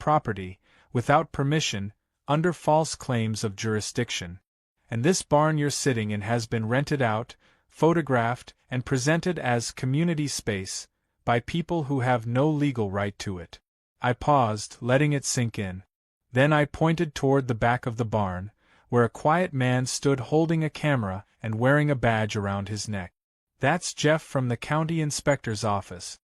property, without permission, under false claims of jurisdiction. And this barn you're sitting in has been rented out, photographed, and presented as community space, by people who have no legal right to it. I paused, letting it sink in. Then I pointed toward the back of the barn, where a quiet man stood holding a camera and wearing a badge around his neck. That's Jeff from the county inspector's office.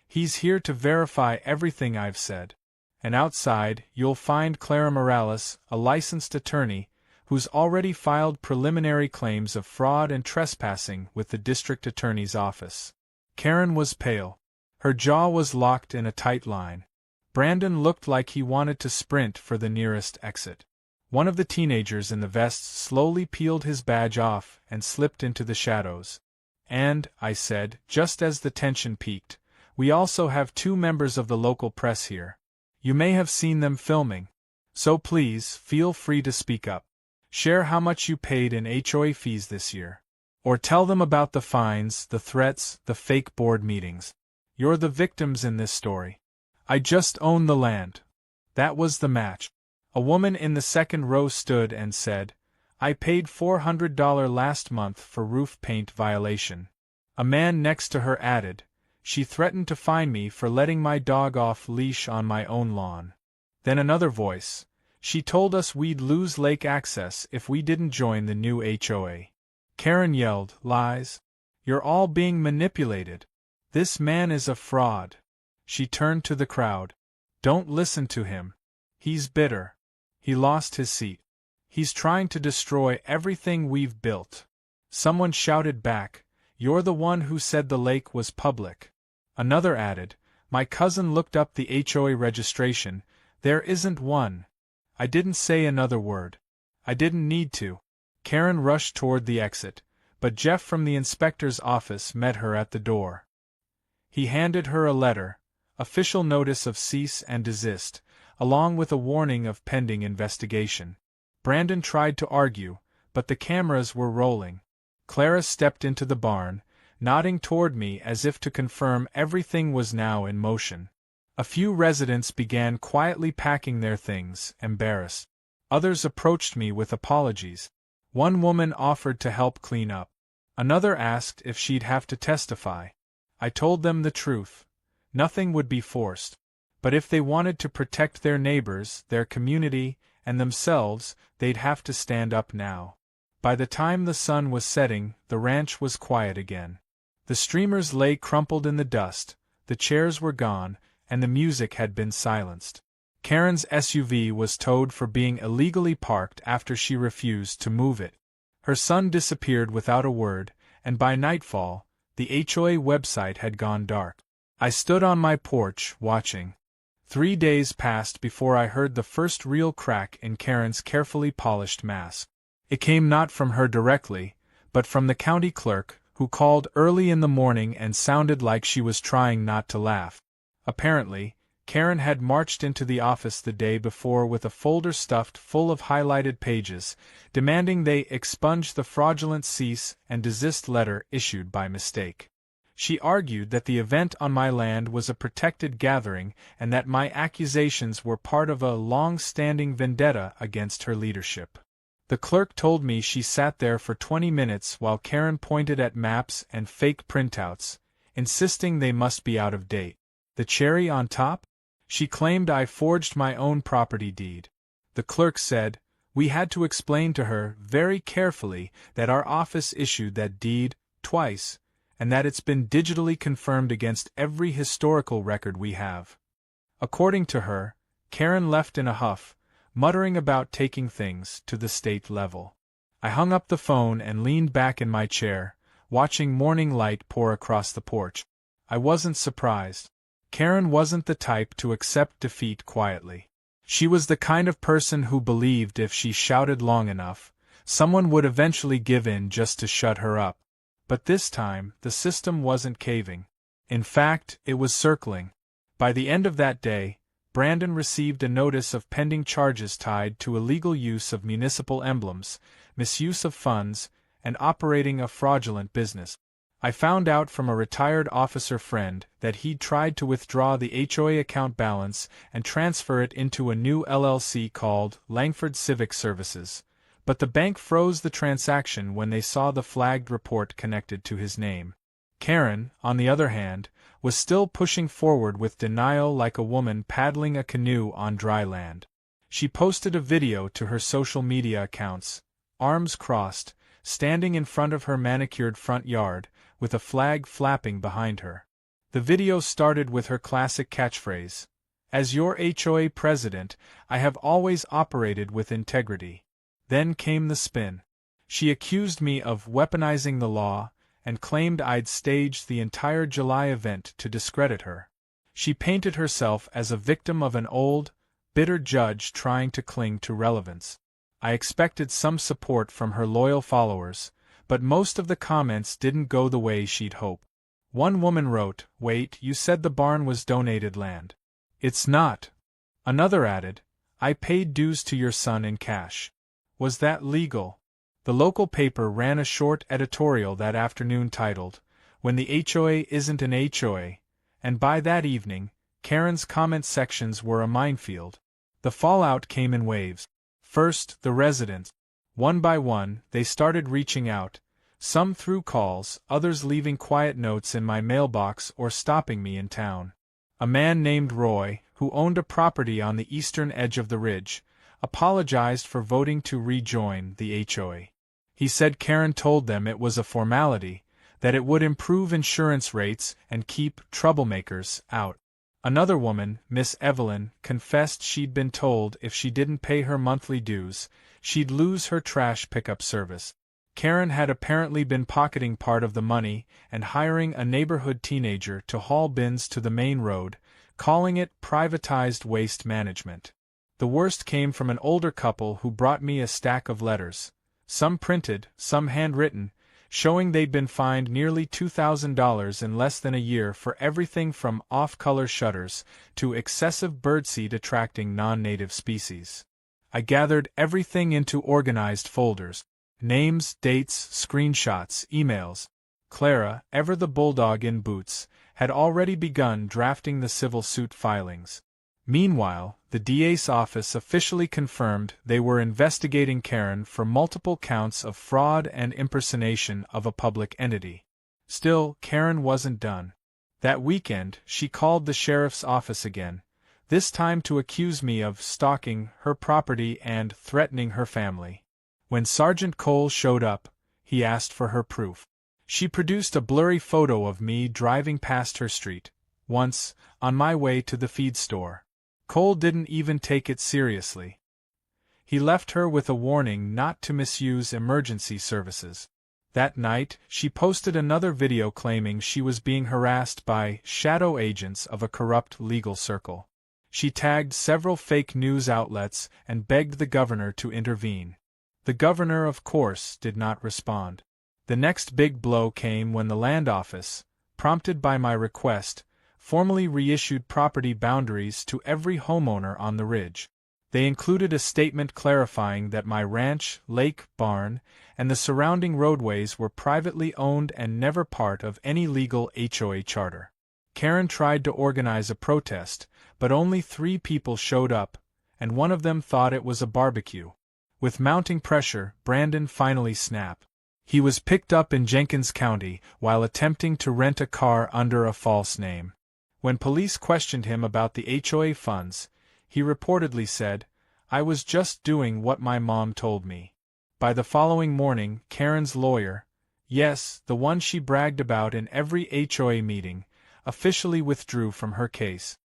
He's here to verify everything I've said. And outside, you'll find Clara Morales, a licensed attorney, who's already filed preliminary claims of fraud and trespassing with the district attorney's office. Karen was pale. Her jaw was locked in a tight line. Brandon looked like he wanted to sprint for the nearest exit. One of the teenagers in the vests slowly peeled his badge off and slipped into the shadows. And, I said, just as the tension peaked, we also have 2 members of the local press here. You may have seen them filming. So please, feel free to speak up. Share how much you paid in HOA fees this year. Or tell them about the fines, the threats, the fake board meetings. You're the victims in this story. I just own the land. That was the match. A woman in the second row stood and said, I paid $400 last month for roof paint violation. A man next to her added, she threatened to fine me for letting my dog off leash on my own lawn. Then another voice, she told us we'd lose lake access if we didn't join the new HOA. Karen yelled, lies. You're all being manipulated. This man is a fraud. She turned to the crowd. Don't listen to him. He's bitter. He lost his seat. He's trying to destroy everything we've built. Someone shouted back, you're the one who said the lake was public. Another added, my cousin looked up the HOA registration. There isn't one. I didn't say another word. I didn't need to. Karen rushed toward the exit, but Jeff from the inspector's office met her at the door. He handed her a letter, official notice of cease and desist, along with a warning of pending investigation. Brandon tried to argue, but the cameras were rolling. Clara stepped into the barn, nodding toward me as if to confirm everything was now in motion. A few residents began quietly packing their things, embarrassed. Others approached me with apologies. One woman offered to help clean up. Another asked if she'd have to testify. I told them the truth. Nothing would be forced. But if they wanted to protect their neighbors, their community, and themselves, they'd have to stand up now. By the time the sun was setting, the ranch was quiet again. The streamers lay crumpled in the dust, the chairs were gone, and the music had been silenced. Karen's SUV was towed for being illegally parked after she refused to move it. Her son disappeared without a word, and by nightfall, the HOA website had gone dark. I stood on my porch, watching. 3 days passed before I heard the first real crack in Karen's carefully polished mask. It came not from her directly, but from the county clerk, who called early in the morning and sounded like she was trying not to laugh. Apparently, Karen had marched into the office the day before with a folder stuffed full of highlighted pages, demanding they expunge the fraudulent cease and desist letter issued by mistake. She argued that the event on my land was a protected gathering and that my accusations were part of a long-standing vendetta against her leadership. The clerk told me she sat there for 20 minutes while Karen pointed at maps and fake printouts, insisting they must be out of date. The cherry on top? She claimed I forged my own property deed. The clerk said, we had to explain to her very carefully that our office issued that deed twice, and that it's been digitally confirmed against every historical record we have. According to her, Karen left in a huff, muttering about taking things to the state level. I hung up the phone and leaned back in my chair, watching morning light pour across the porch. I wasn't surprised. Karen wasn't the type to accept defeat quietly. She was the kind of person who believed if she shouted long enough, someone would eventually give in just to shut her up. But this time, the system wasn't caving. In fact, it was circling. By the end of that day, Brandon received a notice of pending charges tied to illegal use of municipal emblems, misuse of funds, and operating a fraudulent business. I found out from a retired officer friend that he'd tried to withdraw the HOA account balance and transfer it into a new LLC called Langford Civic Services, but the bank froze the transaction when they saw the flagged report connected to his name. Karen, on the other hand, was still pushing forward with denial like a woman paddling a canoe on dry land. She posted a video to her social media accounts, arms crossed, standing in front of her manicured front yard, with a flag flapping behind her. The video started with her classic catchphrase, "As your HOA president, I have always operated with integrity." Then came the spin. She accused me of weaponizing the law, and claimed I'd staged the entire July event to discredit her. She painted herself as a victim of an old, bitter judge trying to cling to relevance. I expected some support from her loyal followers, but most of the comments didn't go the way she'd hoped. One woman wrote, "Wait, you said the barn was donated land. It's not." Another added, "I paid dues to your son in cash. Was that legal?" The local paper ran a short editorial that afternoon titled, "When the HOA Isn't an HOA," and by that evening, Karen's comment sections were a minefield. The fallout came in waves. First, the residents. One by one, they started reaching out, some through calls, others leaving quiet notes in my mailbox or stopping me in town. A man named Roy, who owned a property on the eastern edge of the ridge, apologized for voting to rejoin the HOA. He said Karen told them it was a formality, that it would improve insurance rates and keep troublemakers out. Another woman, Miss Evelyn, confessed she'd been told if she didn't pay her monthly dues, she'd lose her trash pickup service. Karen had apparently been pocketing part of the money and hiring a neighborhood teenager to haul bins to the main road, calling it privatized waste management. The worst came from an older couple who brought me a stack of letters, some printed, some handwritten, showing they'd been fined nearly $2,000 in less than a year for everything from off-color shutters to excessive birdseed attracting non-native species. I gathered everything into organized folders. Names, dates, screenshots, emails. Clara, ever the bulldog in boots, had already begun drafting the civil suit filings. Meanwhile, the DA's office officially confirmed they were investigating Karen for multiple counts of fraud and impersonation of a public entity. Still, Karen wasn't done. That weekend, she called the sheriff's office again, this time to accuse me of stalking her property and threatening her family. When Sergeant Cole showed up, he asked for her proof. She produced a blurry photo of me driving past her street, once, on my way to the feed store. Cole didn't even take it seriously. He left her with a warning not to misuse emergency services. That night, she posted another video claiming she was being harassed by shadow agents of a corrupt legal circle. She tagged several fake news outlets and begged the governor to intervene. The governor, of course, did not respond. The next big blow came when the land office, prompted by my request, formally reissued property boundaries to every homeowner on the ridge. They included a statement clarifying that my ranch, lake, barn, and the surrounding roadways were privately owned and never part of any legal HOA charter. Karen tried to organize a protest, but only 3 people showed up, and one of them thought it was a barbecue. With mounting pressure, Brandon finally snapped. He was picked up in Jenkins County while attempting to rent a car under a false name. When police questioned him about the HOA funds, he reportedly said, "I was just doing what my mom told me." By the following morning, Karen's lawyer, yes, the one she bragged about in every HOA meeting, officially withdrew from her case.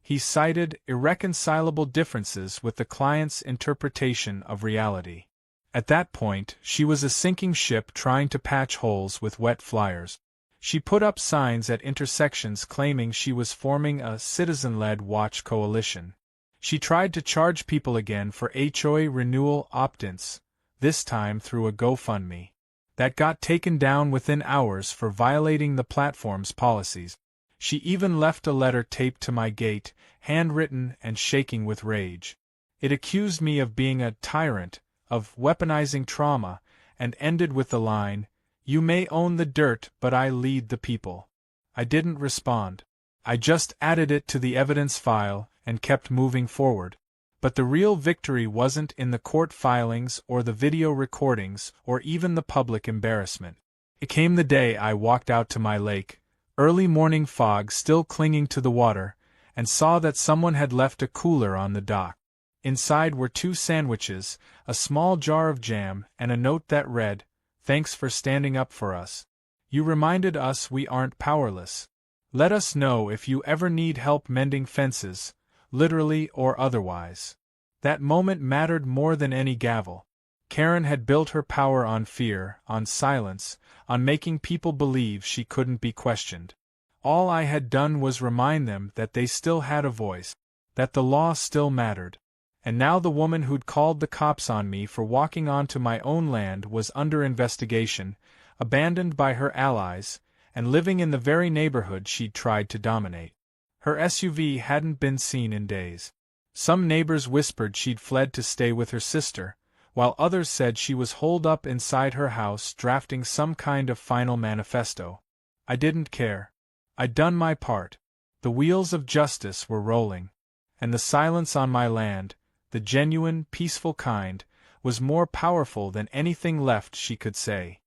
He cited irreconcilable differences with the client's interpretation of reality. At that point, she was a sinking ship trying to patch holes with wet flyers. She put up signs at intersections claiming she was forming a citizen-led watch coalition. She tried to charge people again for HOA renewal opt-ins, this time through a GoFundMe. That got taken down within hours for violating the platform's policies. She even left a letter taped to my gate, handwritten and shaking with rage. It accused me of being a tyrant, of weaponizing trauma, and ended with the line, You may own the dirt, but I lead the people. I didn't respond. I just added it to the evidence file and kept moving forward. But the real victory wasn't in the court filings or the video recordings or even the public embarrassment. It came the day I walked out to my lake, early morning fog still clinging to the water, and saw that someone had left a cooler on the dock. Inside were 2 sandwiches, a small jar of jam, and a note that read, "Thanks for standing up for us. You reminded us we aren't powerless. Let us know if you ever need help mending fences, literally or otherwise." That moment mattered more than any gavel. Karen had built her power on fear, on silence, on making people believe she couldn't be questioned. All I had done was remind them that they still had a voice, that the law still mattered. And now the woman who'd called the cops on me for walking onto my own land was under investigation, abandoned by her allies, and living in the very neighborhood she'd tried to dominate. Her SUV hadn't been seen in days. Some neighbors whispered she'd fled to stay with her sister, while others said she was holed up inside her house drafting some kind of final manifesto. I didn't care. I'd done my part. The wheels of justice were rolling. And the silence on my land, the genuine, peaceful kind, was more powerful than anything left she could say.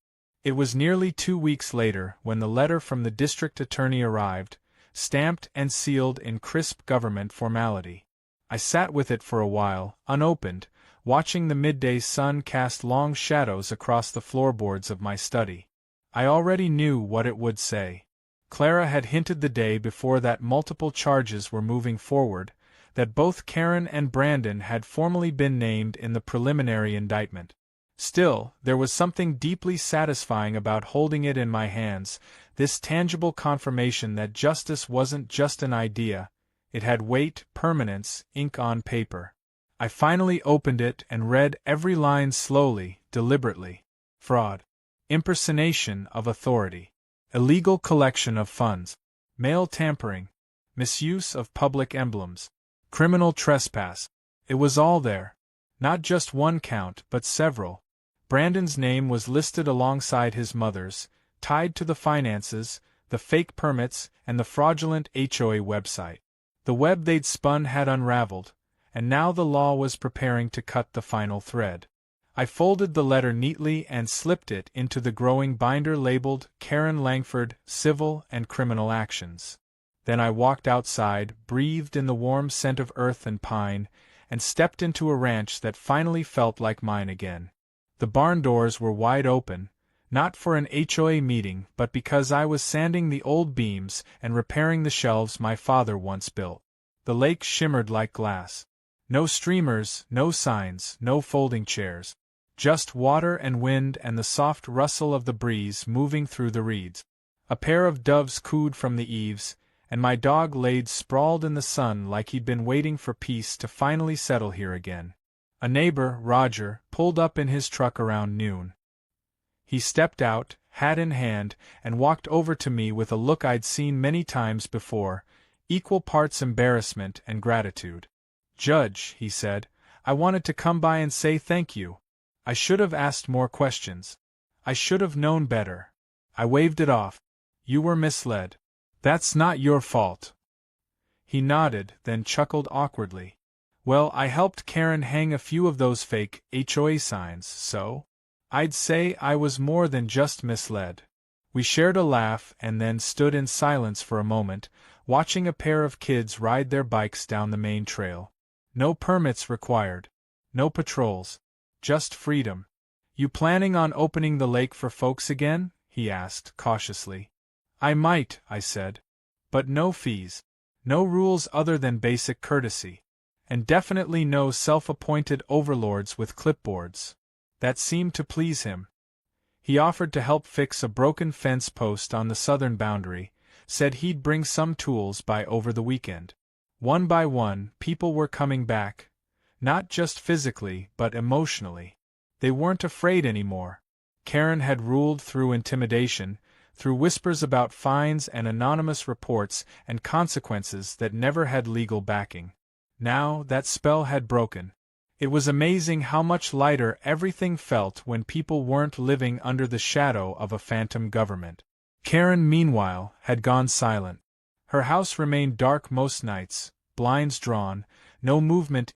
It was nearly 2 weeks later when the letter from the district attorney arrived, stamped and sealed in crisp government formality. I sat with it for a while, unopened, watching the midday sun cast long shadows across the floorboards of my study. I already knew what it would say. Clara had hinted the day before that multiple charges were moving forward, that both Karen and Brandon had formally been named in the preliminary indictment. Still, there was something deeply satisfying about holding it in my hands, this tangible confirmation that justice wasn't just an idea, it had weight, permanence, ink on paper. I finally opened it and read every line slowly, deliberately. Fraud. Impersonation of authority. Illegal collection of funds. Mail tampering. Misuse of public emblems. Criminal trespass. It was all there. Not just one count, but several. Brandon's name was listed alongside his mother's, tied to the finances, the fake permits, and the fraudulent HOA website. The web they'd spun had unraveled, and now the law was preparing to cut the final thread. I folded the letter neatly and slipped it into the growing binder labeled Karen Langford, Civil and Criminal Actions. Then I walked outside, breathed in the warm scent of earth and pine, and stepped into a ranch that finally felt like mine again. The barn doors were wide open, not for an HOA meeting but because I was sanding the old beams and repairing the shelves my father once built. The lake shimmered like glass. No streamers, no signs, no folding chairs. Just water and wind and the soft rustle of the breeze moving through the reeds. A pair of doves cooed from the eaves, and my dog laid sprawled in the sun like he'd been waiting for peace to finally settle here again. A neighbor, Roger, pulled up in his truck around noon. He stepped out, hat in hand, and walked over to me with a look I'd seen many times before, equal parts embarrassment and gratitude. "Judge," he said, "I wanted to come by and say thank you. I should have asked more questions. I should have known better." I waved it off. "You were misled. That's not your fault." He nodded, then chuckled awkwardly. "Well, I helped Karen hang a few of those fake HOA signs, so I'd say I was more than just misled." We shared a laugh and then stood in silence for a moment, watching a pair of kids ride their bikes down the main trail. No permits required. No patrols. Just freedom. "You planning on opening the lake for folks again?" he asked, cautiously. "I might," I said. "But no fees. No rules other than basic courtesy. And definitely no self-appointed overlords with clipboards." That seemed to please him. He offered to help fix a broken fence post on the southern boundary, said he'd bring some tools by over the weekend. One by one, people were coming back. Not just physically, but emotionally. They weren't afraid anymore. Karen had ruled through intimidation, through whispers about fines and anonymous reports and consequences that never had legal backing. Now, that spell had broken. It was amazing how much lighter everything felt when people weren't living under the shadow of a phantom government. Karen, meanwhile, had gone silent. Her house remained dark most nights, blinds drawn, no movement